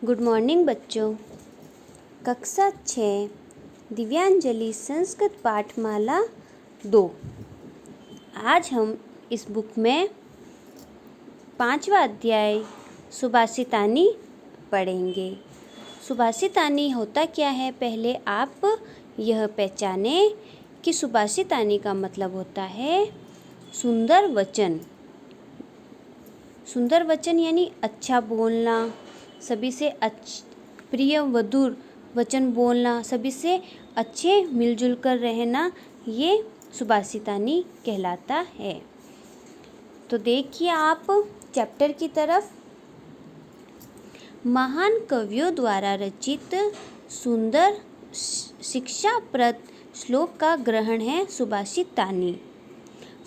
Good morning बच्चों। कक्षा 6 दिव्यांजलि संस्कृत पाठमाला 2। आज हम इस बुक में 5वां अध्याय सुभाषितानी पढ़ेंगे। सुभाषितानी होता क्या है, पहले आप यह पहचाने कि सुभाषितानी का मतलब होता है सुंदर वचन। सुंदर वचन यानी अच्छा बोलना, सभी से प्रिय मधुर वचन बोलना, सभी से अच्छे मिलजुल कर रहना, ये सुभाषितानी कहलाता है। तो देखिए आप चैप्टर की तरफ। महान कवियों द्वारा रचित सुंदर शिक्षाप्रद श्लोक का ग्रहण है सुभाषितानी।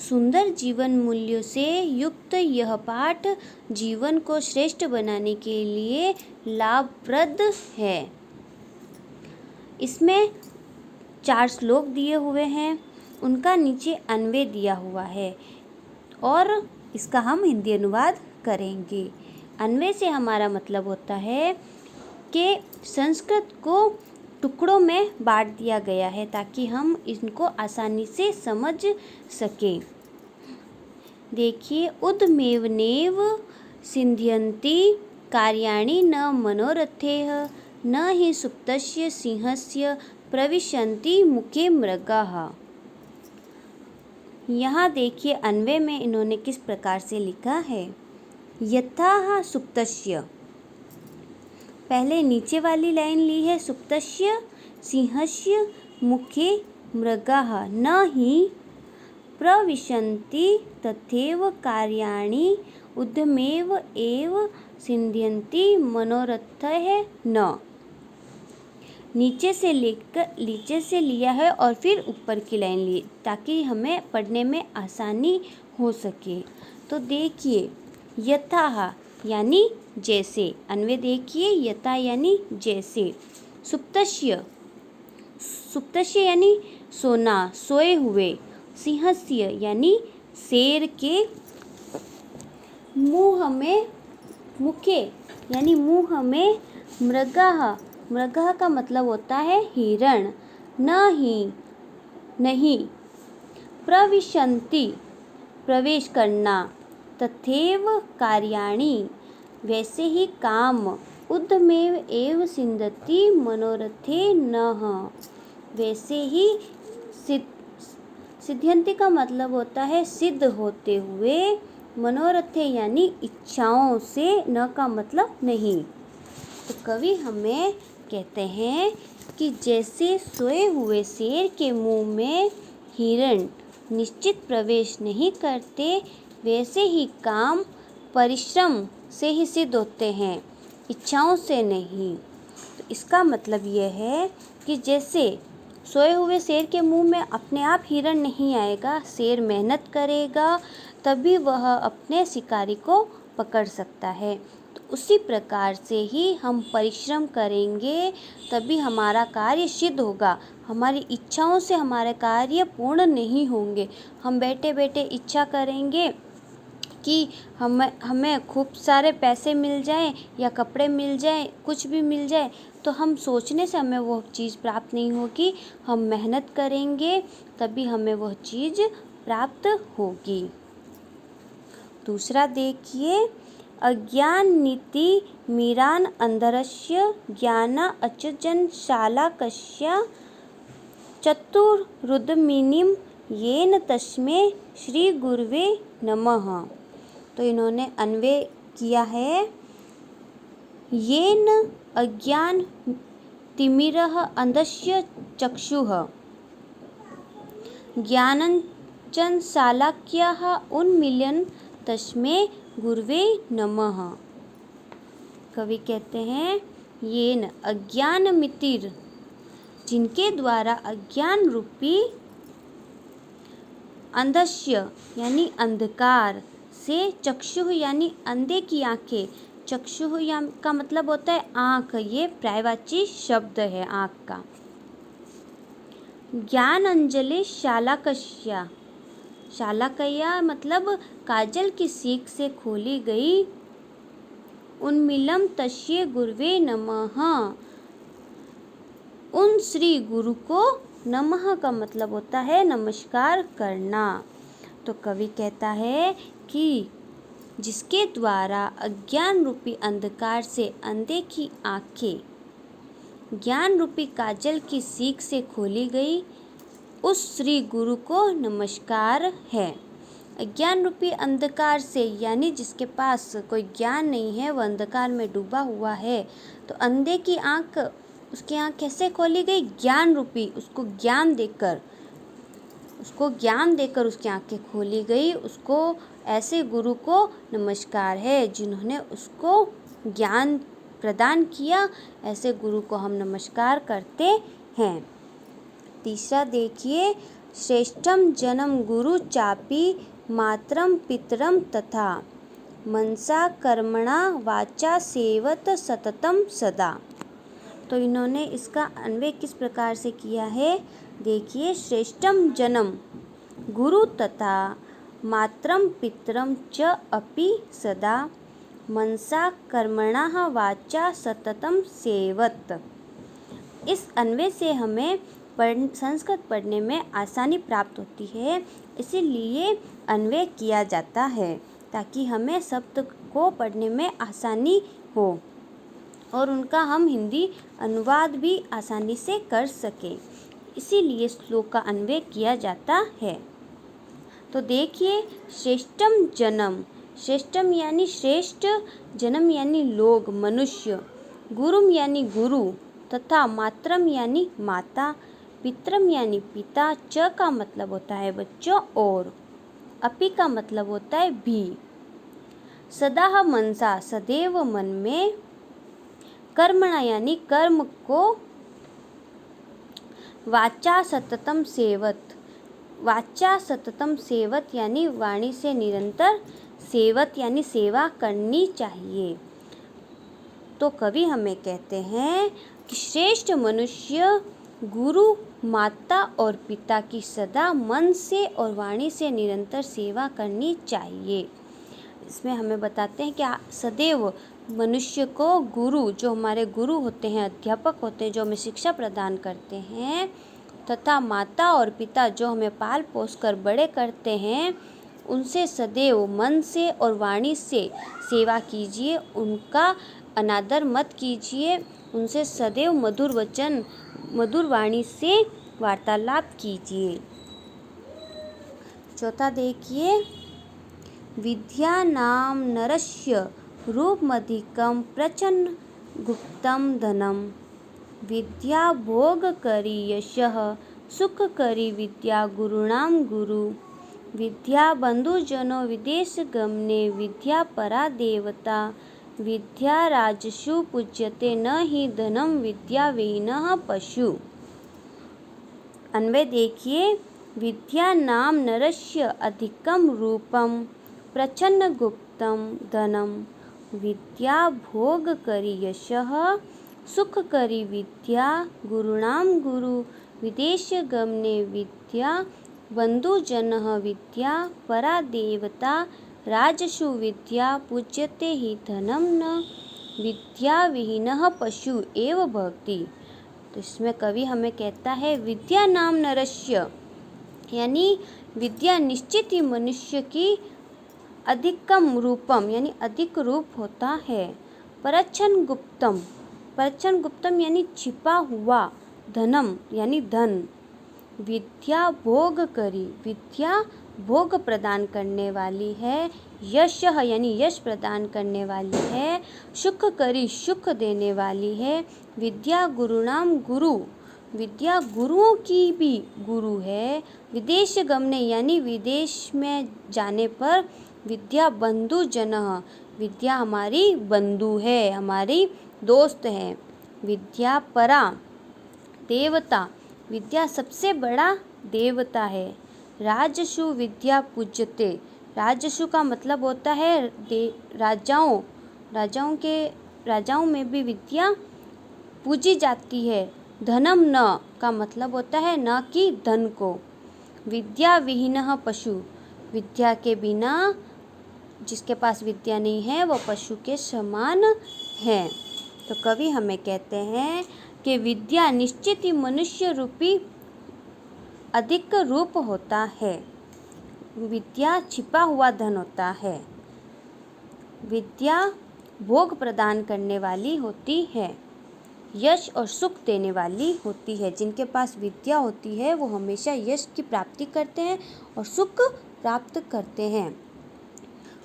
सुंदर जीवन मूल्यों से युक्त यह पाठ जीवन को श्रेष्ठ बनाने के लिए लाभप्रद है। इसमें 4 श्लोक दिए हुए हैं, उनका नीचे अन्वय दिया हुआ है और इसका हम हिंदी अनुवाद करेंगे। अन्वय से हमारा मतलब होता है कि संस्कृत को टुकड़ों में बांट दिया गया है ताकि हम इनको आसानी से समझ सकें। देखिए, उद्मेवनेव सिद्ध्यन्ति कार्याणि न मनोरथैः न हि सुप्तस्य सिंहस्य प्रविशन्ति मुखे मृगाः। यहाँ देखिए अन्वय में इन्होंने किस प्रकार से लिखा है। यथा सुप्तस्य, पहले नीचे वाली लाइन ली है, सुप्तस्य सिंहस्य मुखे मृगाः न हि प्रविशन्ति तथैव कार्याणि उद्यमेव एव सिद्ध्यन्ति मनोरथैः न। नीचे से लिया है और फिर ऊपर की लाइन ली ताकि हमें पढ़ने में आसानी हो सके। तो देखिए, यथा यानी जैसे, अन्वय देखिए, यथा यानी जैसे, सुप्तस्य, सुप्तस्य यानी सोना, सोए हुए, सिंहस्य यानी शेर के, मुँह में, मुखे यानी मुँह में, मृगाः, मृगाः का मतलब होता है हिरण, न ही नहीं, प्रविशन्ति प्रवेश करना, तथैव कार्याणि वैसे ही काम, उद्यमेव एव सिद्ध्यन्ति मनोरथे नः वैसे ही सिद्ध्यन्ति का मतलब होता है सिद्ध होते हुए, मनोरथे यानी इच्छाओं से, न का मतलब नहीं। तो कवि हमें कहते हैं कि जैसे सोए हुए शेर के मुंह में हिरण निश्चित प्रवेश नहीं करते, वैसे ही काम परिश्रम से ही सिद्ध होते हैं, इच्छाओं से नहीं। तो इसका मतलब यह है कि जैसे सोए हुए शेर के मुंह में अपने आप हिरण नहीं आएगा, शेर मेहनत करेगा तभी वह अपने शिकारी को पकड़ सकता है। तो उसी प्रकार से ही हम परिश्रम करेंगे तभी हमारा कार्य सिद्ध होगा। हमारी इच्छाओं से हमारे कार्य पूर्ण नहीं होंगे। हम बैठे बैठे इच्छा करेंगे कि हमें खूब सारे पैसे मिल जाएं या कपड़े मिल जाएं, कुछ भी मिल जाए, तो हम सोचने से हमें वह चीज़ प्राप्त नहीं होगी। हम मेहनत करेंगे तभी हमें वह चीज़ प्राप्त होगी। दूसरा देखिए, अज्ञान नीति मीरान अंधरस्य ज्ञान अचजन शालाकस्य चतुरुद्मिनीम येन तस्मै श्री गुरुवे नमः। तो इन्होंने अन्वय किया है, येन अज्ञान तिमिरः अंधस्य चक्षुः ज्ञानञ्च शालाक्यः उन्मील्यन् तस्मै गुरुवे नमः। कवि कहते हैं, येन अज्ञानमितिर, जिनके द्वारा अज्ञान रूपी अंधस्य यानी अंधकार से, चक्षु यानी अंधे की आंखें, चक्षु का मतलब होता है आँख, ये पर्यायवाची शब्द है आँख का। ज्ञान अंजलि शालाकस्या, शालाकया मतलब काजल की सीख से खोली गई उन्मिलम तस्य गुरुवे नमः। उन श्री गुरु को नमः का मतलब होता है नमस्कार करना। तो कवि कहता है कि जिसके द्वारा अज्ञान रूपी अंधकार से अंधे की आंखें ज्ञान रूपी काजल की सीख से खोली गई, उस श्री गुरु को नमस्कार है। अज्ञान रूपी अंधकार से यानी जिसके पास कोई ज्ञान नहीं है, वह अंधकार में डूबा हुआ है, तो अंधे की आंख, उसकी आंख कैसे खोली गई? ज्ञान रूपी, उसको ज्ञान देकर उसकी आंखें खोली गई। उसको ऐसे गुरु को नमस्कार है जिन्होंने उसको ज्ञान प्रदान किया। ऐसे गुरु को हम नमस्कार करते हैं। तीसरा देखिए, श्रेष्ठम जन्म गुरु चापी मातरम पितरम तथा मनसा कर्मणा वाचा सेवत सततम सदा। तो इन्होंने इसका अन्वय किस प्रकार से किया है? देखिए, श्रेष्ठम जन्म गुरु तथा मातरम पितरम च अपि सदा मनसा कर्मणा वाचा सततम सेवत। इस अन्वय से हमें संस्कृत पढ़ने में आसानी प्राप्त होती है, इसीलिए अन्वय किया जाता है ताकि हमें शब्द को पढ़ने में आसानी हो और उनका हम हिंदी अनुवाद भी आसानी से कर सकें। इसीलिए श्लोक का अन्वय किया जाता है। तो देखिए, श्रेष्ठम जन्म, श्रेष्ठम यानी श्रेष्ठ, जन्म यानी लोग, मनुष्य, गुरुम यानी गुरु, तथा मातरम यानी माता, पितरम यानी पिता, च का मतलब होता है बच्चों और, अपि का मतलब होता है भी, सदा मनसा सदैव मन में, कर्मणा यानी कर्म को, वाचा सततम सेवत, वाचा सततम सेवत यानी वाणी से निरंतर, सेवत यानी सेवा करनी चाहिए। तो कवि हमें कहते हैं कि श्रेष्ठ मनुष्य गुरु, माता और पिता की सदा मन से और वाणी से निरंतर सेवा करनी चाहिए। इसमें हमें बताते हैं कि सदैव मनुष्य को गुरु, जो हमारे गुरु होते हैं, अध्यापक होते हैं, जो हमें शिक्षा प्रदान करते हैं, तथा माता और पिता जो हमें पाल पोस कर बड़े करते हैं, उनसे सदैव मन से और वाणी से सेवा कीजिए, उनका अनादर मत कीजिए, उनसे सदैव मधुर वचन, मधुर वाणी से वार्तालाप कीजिए। चौथा देखिए, विद्या नाम नरस्य रूपमधिकं प्रचन्न गुप्तं धनम, विद्या भोग करी यशः सुख करी विद्या गुरुणाम गुरु, विद्या बंधुजनो विदेश गमने विद्या परा देवता, विद्या राजसु पूज्यते न ही धनम विद्या विहीनः पशु। अन्वय देखिए, विद्या नाम नरस्य अधिकम रूपम प्रचन्न गुप्तम धनम, विद्या भोग करी यशः सुख करी विद्या गुरुणाम गुरु, विदेश गमने विद्या बंधुजनः विद्या परा देवता, राजसु विद्या पूज्यते ही धनम न विद्या विहीनः पशु एव भक्ति। तो इसमें कवि हमें कहता है, विद्या नाम नरस्य यानी विद्या निश्चित ही मनुष्य की अधिकम रूपम यानी अधिक रूप होता है, परच्छन गुप्तम, परच्छन गुप्तम यानी छिपा हुआ, धनम यानी धन, विद्या भोग करी, विद्या भोग प्रदान करने वाली है, यश यानी यश प्रदान करने वाली है, सुख करी सुख देने वाली है, विद्या गुरुणाम गुरु, विद्या गुरुओं की भी गुरु है, विदेश गमने यानी विदेश में जाने पर, विद्या बंधु जनः विद्या हमारी बंधु है, हमारी दोस्त है, विद्या परा देवता, विद्या सबसे बड़ा देवता है, राजसु विद्या पूज्यते, राजसु का मतलब होता है राजाओं, राजाओं में भी विद्या पूजी जाती है, धनम न का मतलब होता है न कि धन को, विद्या विहीनः पशु, विद्या के बिना जिसके पास विद्या नहीं है वो पशु के समान है। तो कवि हमें कहते हैं कि विद्या निश्चित ही मनुष्य रूपी अधिक रूप होता है। विद्या छिपा हुआ धन होता है। विद्या भोग प्रदान करने वाली होती है, यश और सुख देने वाली होती है। जिनके पास विद्या होती है वो हमेशा यश की प्राप्ति करते हैं और सुख प्राप्त करते हैं।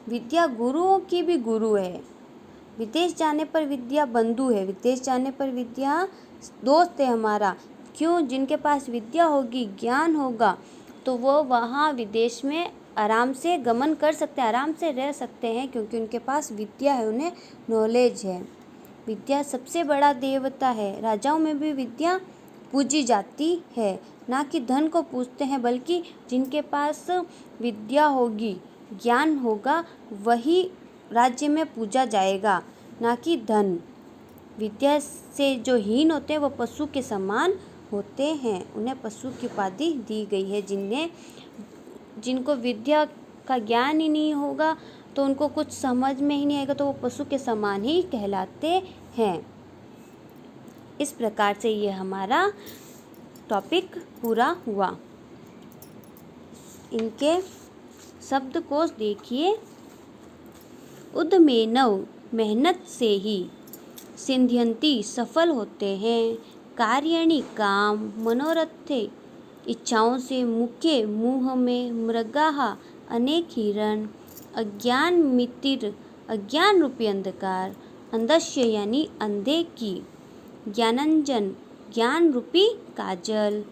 विद्या गुरुओं की भी गुरु है। विदेश जाने पर विद्या बंधु है, विदेश जाने पर विद्या दोस्त है हमारा। क्यों? जिनके पास विद्या होगी, ज्ञान होगा, तो वो वहाँ विदेश में आराम से गमन कर सकते हैं, आराम से रह सकते हैं, क्योंकि उनके पास विद्या है, उन्हें नॉलेज है। विद्या सबसे बड़ा देवता है। राजाओं में भी विद्या पूजी जाती है, ना कि धन को पूजते हैं, बल्कि जिनके पास विद्या होगी, ज्ञान होगा, वही राज्य में पूजा जाएगा, ना कि धन। विद्या से जो हीन होते हैं वो पशु के समान होते हैं। उन्हें पशु की उपाधि दी गई है। जिनको विद्या का ज्ञान ही नहीं होगा तो उनको कुछ समझ में ही नहीं आएगा, तो वो पशु के समान ही कहलाते हैं। इस प्रकार से ये हमारा टॉपिक पूरा हुआ। इनके शब्दकोश देखिए। उद्मेनव मेहनत से ही, सिद्ध्यन्ति सफल होते हैं, कार्याणि काम, मनोरथे इच्छाओं से, मुखे मुँह में, मृगाः अनेक हिरण, अज्ञान मितिर अज्ञान रूपी अंधकार, अंधस्य यानी अंधे की, ज्ञानंजन ज्ञान रूपी काजल,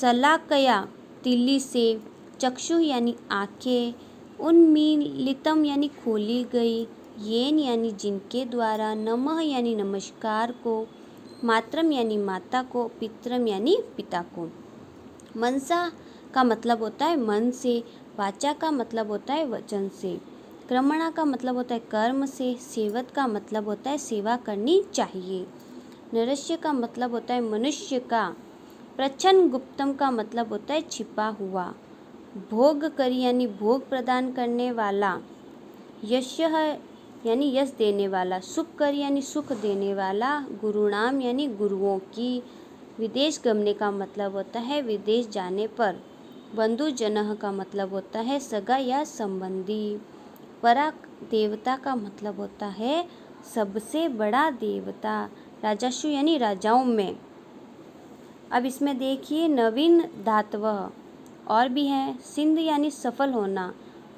शलाकया तिल्ली से, चक्षु यानी आँखें, उन्मीलितम यानी खोली गई, येन यानी जिनके द्वारा, नमः यानी नमस्कार को, मातरम यानी माता को, पितरम यानी पिता को। मनसा का मतलब होता है मन से, वाचा का मतलब होता है वचन से, कर्मणा का मतलब होता है कर्म से, सेवत का मतलब होता है सेवा करनी चाहिए, नरस्य का मतलब होता है मनुष्य का, प्रच्छन्न गुप्तम का मतलब होता है छिपा हुआ, भोग करी यानी भोग प्रदान करने वाला, यशः यानी यश देने वाला, सुख करी यानी सुख देने वाला, गुरुणाम यानी गुरुओं की, विदेश गमने का मतलब होता है विदेश जाने पर, बंधु जनः का मतलब होता है सगा या संबंधी, परा देवता का मतलब होता है सबसे बड़ा देवता, राजाशु यानी राजाओं में। अब इसमें देखिए नवीन धातव और भी हैं। सिंध यानी सफल होना,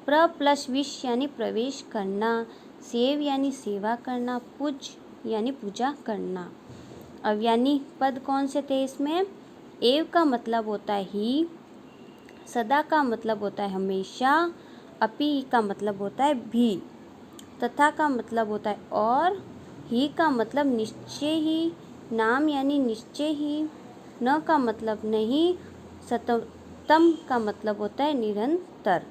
प्र प्लस विश यानी प्रवेश करना, सेव यानी सेवा करना, पूज यानी पूजा करना। अब यानी पद कौन से थे इसमें? एव का मतलब होता है ही, सदा का मतलब होता है हमेशा, अपि का मतलब होता है भी, तथा का मतलब होता है और, ही का मतलब निश्चय ही, नाम यानी निश्चय ही, न का मतलब नहीं, सततम का मतलब होता है निरंतर।